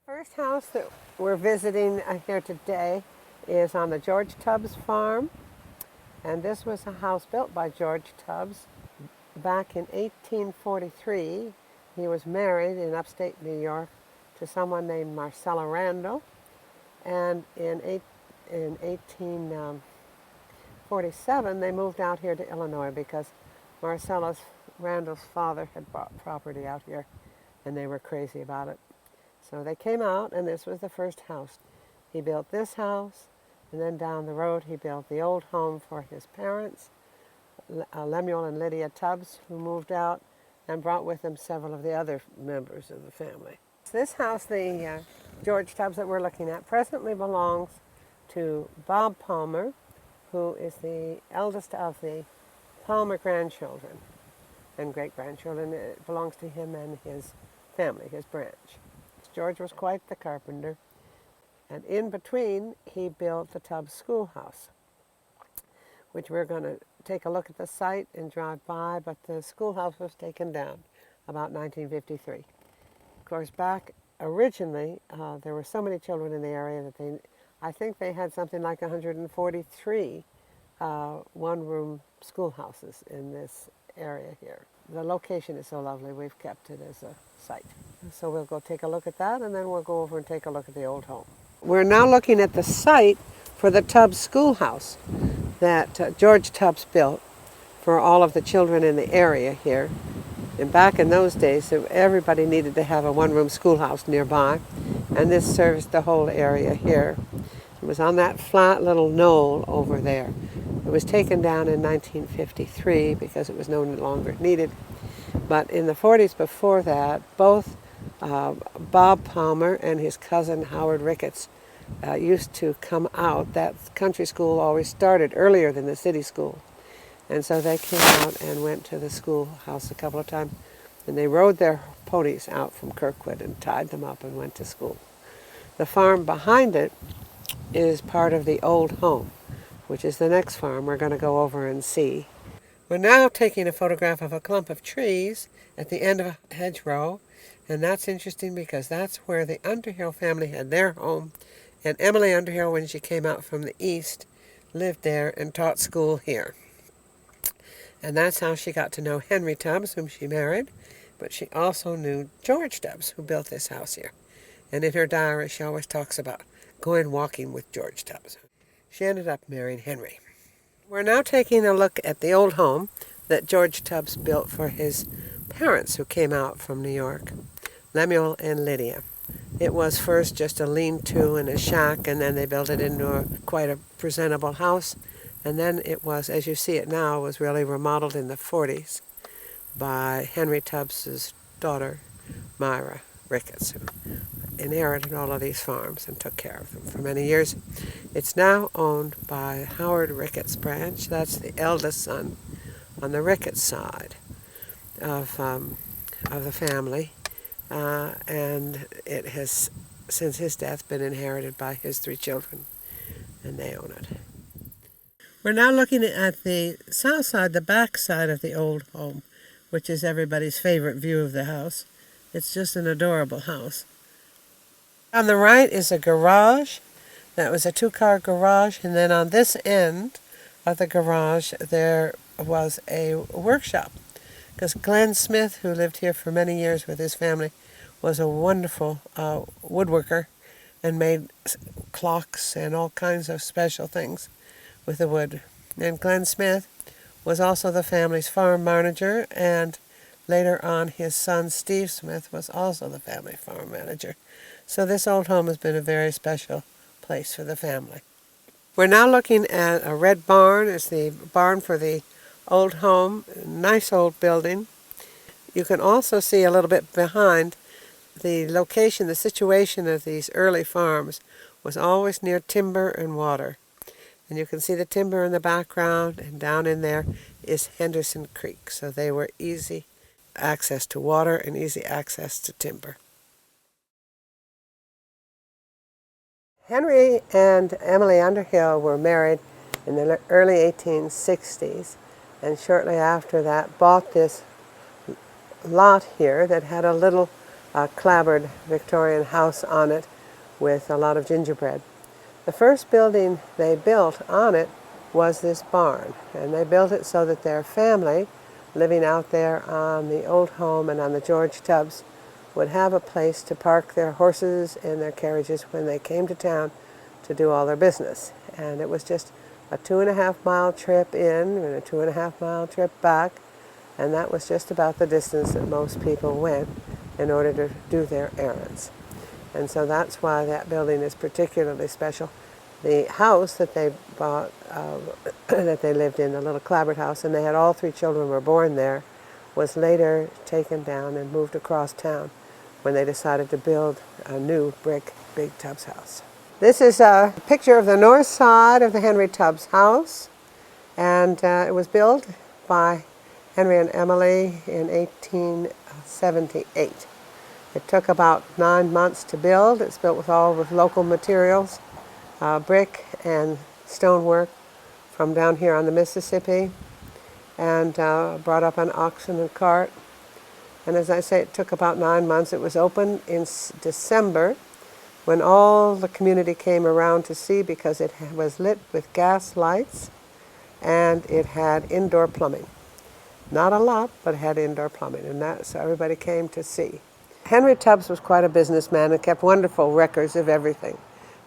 First house that we're visiting here today is on the George Tubbs farm, and this was a house built by George Tubbs back in 1843. He was married in upstate New York to someone named Marcella Randall, and in 1847 they moved out here to Illinois because Marcella Randall's father had bought property out here, and they were crazy about it. So they came out, and this was the first house. He built this house, and then down the road he built the old home for his parents, Lemuel and Lydia Tubbs, who moved out and brought with them several of the other members of the family. This house, the George Tubbs that we're looking at, presently belongs to Bob Palmer, who is the eldest of the Palmer grandchildren and great-grandchildren. It belongs to him and his family, his branch. George was quite the carpenter, and in between he built the Tubbs schoolhouse, which we're going to take a look at the site and drive by, but the schoolhouse was taken down about 1953. Of course, back originally, there were so many children in the area that I think they had something like 143 one-room schoolhouses in this area here. The location is so lovely, we've kept it as a site. So we'll go take a look at that, and then we'll go over and take a look at the old home. We're now looking at the site for the Tubbs schoolhouse that George Tubbs built for all of the children in the area here. And back in those days, everybody needed to have a one-room schoolhouse nearby, and this serves the whole area here. It was on that flat little knoll over there. It was taken down in 1953 because it was no longer needed. But in the 40s before that, both Bob Palmer and his cousin Howard Ricketts used to come out. That country school always started earlier than the city school. And so they came out and went to the schoolhouse a couple of times. And they rode their ponies out from Kirkwood and tied them up and went to school. The farm behind it is part of the old home, which is the next farm we're going to go over and see. We're now taking a photograph of a clump of trees at the end of a hedgerow, and that's interesting because that's where the Underhill family had their home, and Emily Underhill, when she came out from the east, lived there and taught school here. And that's how she got to know Henry Tubbs, whom she married, but she also knew George Tubbs, who built this house here. And in her diary, she always talks about going walking with George Tubbs. She ended up marrying Henry. We're now taking a look at the old home that George Tubbs built for his parents who came out from New York, Lemuel and Lydia. It was first just a lean-to and a shack, and then they built it into quite a presentable house. And then it was, as you see it now, was really remodeled in the 40s by Henry Tubbs's daughter, Myra Ricketts, who inherited all of these farms and took care of them for many years. It's now owned by Howard Ricketts branch. That's the eldest son on the Ricketts side of the family, and it has, since his death, been inherited by his 3 children, and they own it. We're now looking at the south side, the back side of the old home, which is everybody's favorite view of the house. It's just an adorable house. On the right is a garage. That was a 2-car garage, and then on this end of the garage there was a workshop, because Glenn Smith, who lived here for many years with his family, was a wonderful woodworker and made clocks and all kinds of special things with the wood. And Glenn Smith was also the family's farm manager, and later on his son Steve Smith was also the family farm manager. So this old home has been a very special place for the family. We're now looking at a red barn. It's the barn for the old home. Nice old building. You can also see a little bit behind the location, the situation of these early farms was always near timber and water. And you can see the timber in the background, and down in there is Henderson Creek. So they were easy access to water and easy access to timber. Henry and Emily Underhill were married in the early 1860s, and shortly after that bought this lot here that had a little a clapboard Victorian house on it with a lot of gingerbread. The first building they built on it was this barn, and they built it so that their family, living out there on the old home and on the George Tubbs, would have a place to park their horses and their carriages when they came to town to do all their business. And it was just a 2.5-mile trip in and a 2.5-mile trip back, and that was just about the distance that most people went in order to do their errands. And so that's why that building is particularly special. The house that they bought, that they lived in, the little clapboard house, and they had all 3 children were born there, was later taken down and moved across town when they decided to build a new brick Big Tubbs house. This is a picture of the north side of the Henry Tubbs house, and it was built by Henry and Emily in 1878. It took about 9 months to build. It's built with local materials, brick and stonework from down here on the Mississippi, and brought up on oxen and cart. And as I say, it took about 9 months. It was opened in December when all the community came around to see, because it was lit with gas lights and it had indoor plumbing. Not a lot, but it had indoor plumbing, and so everybody came to see. Henry Tubbs was quite a businessman and kept wonderful records of everything,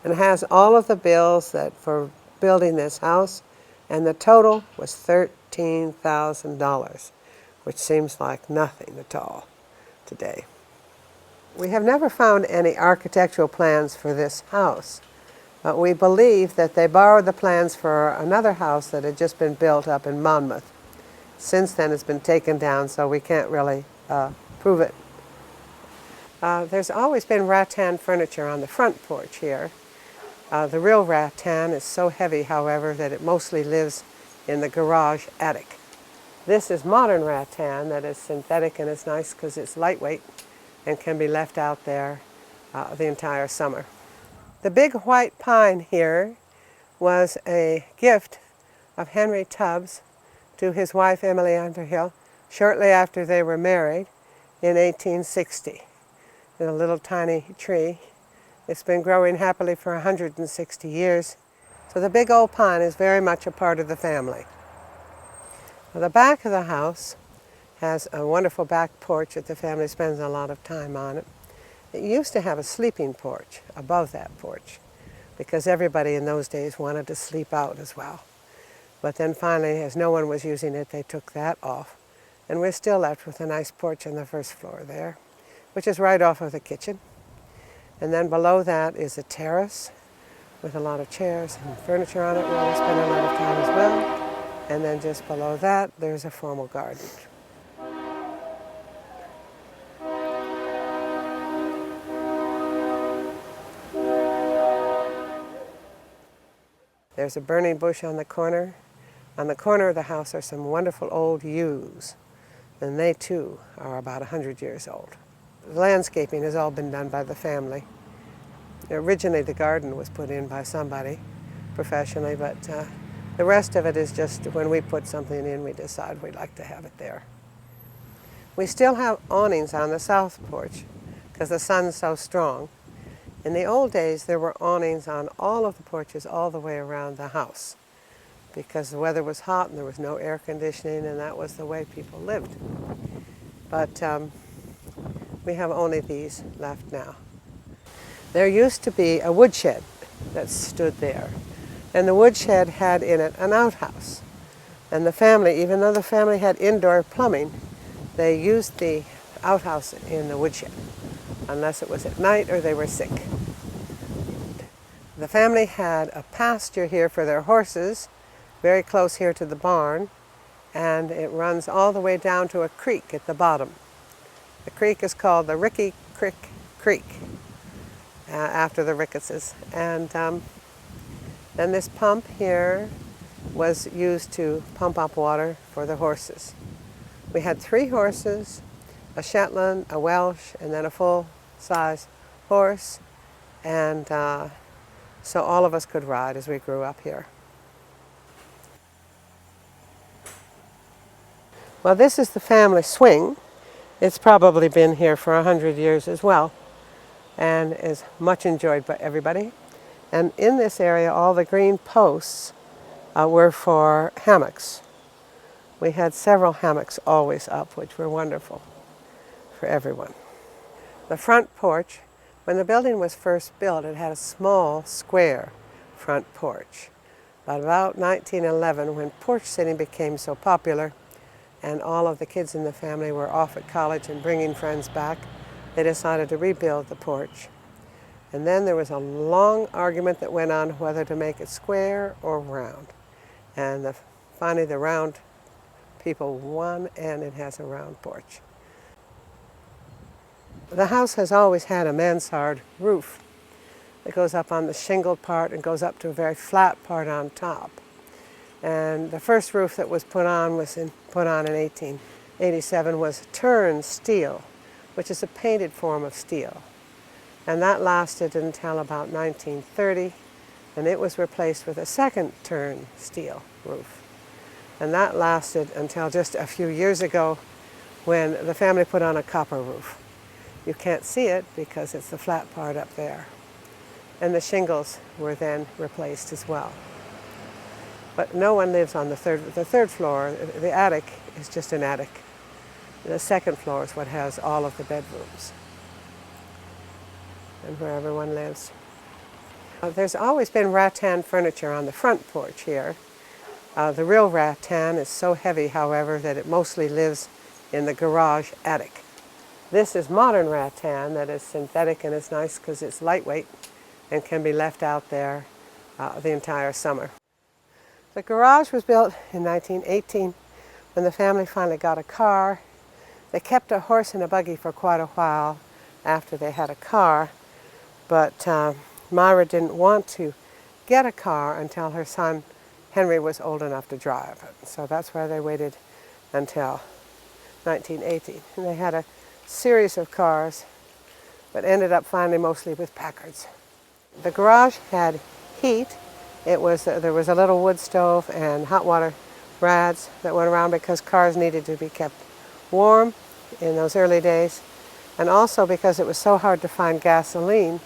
and has all of the bills for building this house, and the total was $13,000, which seems like nothing at all today. We have never found any architectural plans for this house, but we believe that they borrowed the plans for another house that had just been built up in Monmouth. Since then it's been taken down, so we can't really prove it. There's always been rattan furniture on the front porch here. The real rattan is so heavy, however, that it mostly lives in the garage attic. This is modern rattan that is synthetic, and it's nice because it's lightweight and can be left out there the entire summer. The big white pine here was a gift of Henry Tubbs to his wife Emily Underhill shortly after they were married in 1860. It's a little tiny tree. It's been growing happily for 160 years. So the big old pine is very much a part of the family. Now, the back of the house has a wonderful back porch that the family spends a lot of time on it. It used to have a sleeping porch above that porch because everybody in those days wanted to sleep out as well. But then finally, as no one was using it, they took that off. And we're still left with a nice porch on the first floor there, which is right off of the kitchen. And then below that is a terrace with a lot of chairs and furniture on it where we spend a lot of time as well. And then just below that, there's a formal garden. There's a burning bush on the corner. On the corner of the house are some wonderful old yews, and they too are about 100 years old. The landscaping has all been done by the family. Originally the garden was put in by somebody professionally, but the rest of it is just when we put something in, we decide we'd like to have it there. We still have awnings on the south porch because the sun's so strong. In the old days, there were awnings on all of the porches all the way around the house because the weather was hot and there was no air conditioning, and that was the way people lived. But we have only these left now. There used to be a woodshed that stood there, and the woodshed had in it an outhouse. And the family, even though the family had indoor plumbing, they used the outhouse in the woodshed, unless it was at night or they were sick. The family had a pasture here for their horses, very close here to the barn, and it runs all the way down to a creek at the bottom. The creek is called the Ricky Creek, after the Ricketses. And then this pump here was used to pump up water for the horses. We had 3 horses, a Shetland, a Welsh, and then a full-size horse, and so all of us could ride as we grew up here. Well, this is the family swing, It's probably been here for 100 years as well and is much enjoyed by everybody. And in this area, all the green posts were for hammocks. We had several hammocks always up, which were wonderful for everyone. The front porch, when the building was first built, it had a small, square front porch. But about 1911, when porch sitting became so popular, and all of the kids in the family were off at college and bringing friends back, they decided to rebuild the porch. And then there was a long argument that went on whether to make it square or round. And finally the round people won, and it has a round porch. The house has always had a mansard roof. It goes up on the shingled part and goes up to a very flat part on top. And the first roof that was put on in 1887 was turned steel, which is a painted form of steel. And that lasted until about 1930, and it was replaced with a second turned steel roof. And that lasted until just a few years ago when the family put on a copper roof. You can't see it because it's the flat part up there. And the shingles were then replaced as well. But no one lives on the third floor. The attic is just an attic. The second floor is what has all of the bedrooms and where everyone lives. There's always been rattan furniture on the front porch here. The real rattan is so heavy, however, that it mostly lives in the garage attic. This is modern rattan that is synthetic and is nice because it's lightweight and can be left out there the entire summer. The garage was built in 1918 when the family finally got a car. They kept a horse and a buggy for quite a while after they had a car, but Myra didn't want to get a car until her son Henry was old enough to drive. So that's why they waited until 1918. And they had a series of cars, but ended up finally mostly with Packards. The garage had heat. There was a little wood stove and hot water rads that went around because cars needed to be kept warm in those early days, and also because it was so hard to find gasoline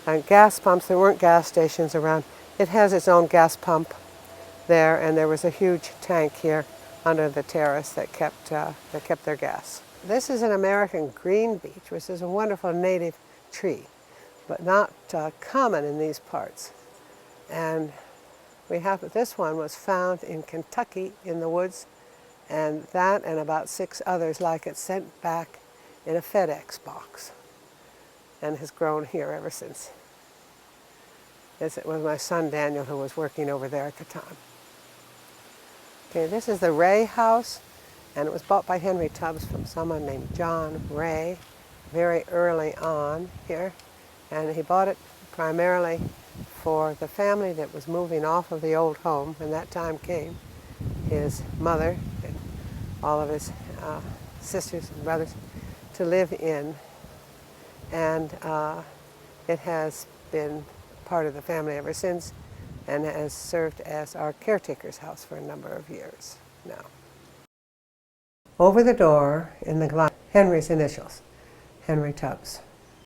and gas pumps. There weren't gas stations around. It has its own gas pump there, and there was a huge tank here under the terrace that kept their gas. This is an American green beech, which is a wonderful native tree, but not common in these parts. And this one was found in Kentucky in the woods, and that and about 6 others like it sent back in a FedEx box and has grown here ever since. It was my son Daniel who was working over there at the time. Okay, this is the Ray house, and it was bought by Henry Tubbs from someone named John Ray very early on here, and he bought it primarily for the family that was moving off of the old home when that time came, his mother and all of his sisters and brothers, to live in. And it has been part of the family ever since and has served as our caretaker's house for a number of years now. Over the door in the glass, Henry's initials, Henry Tubbs.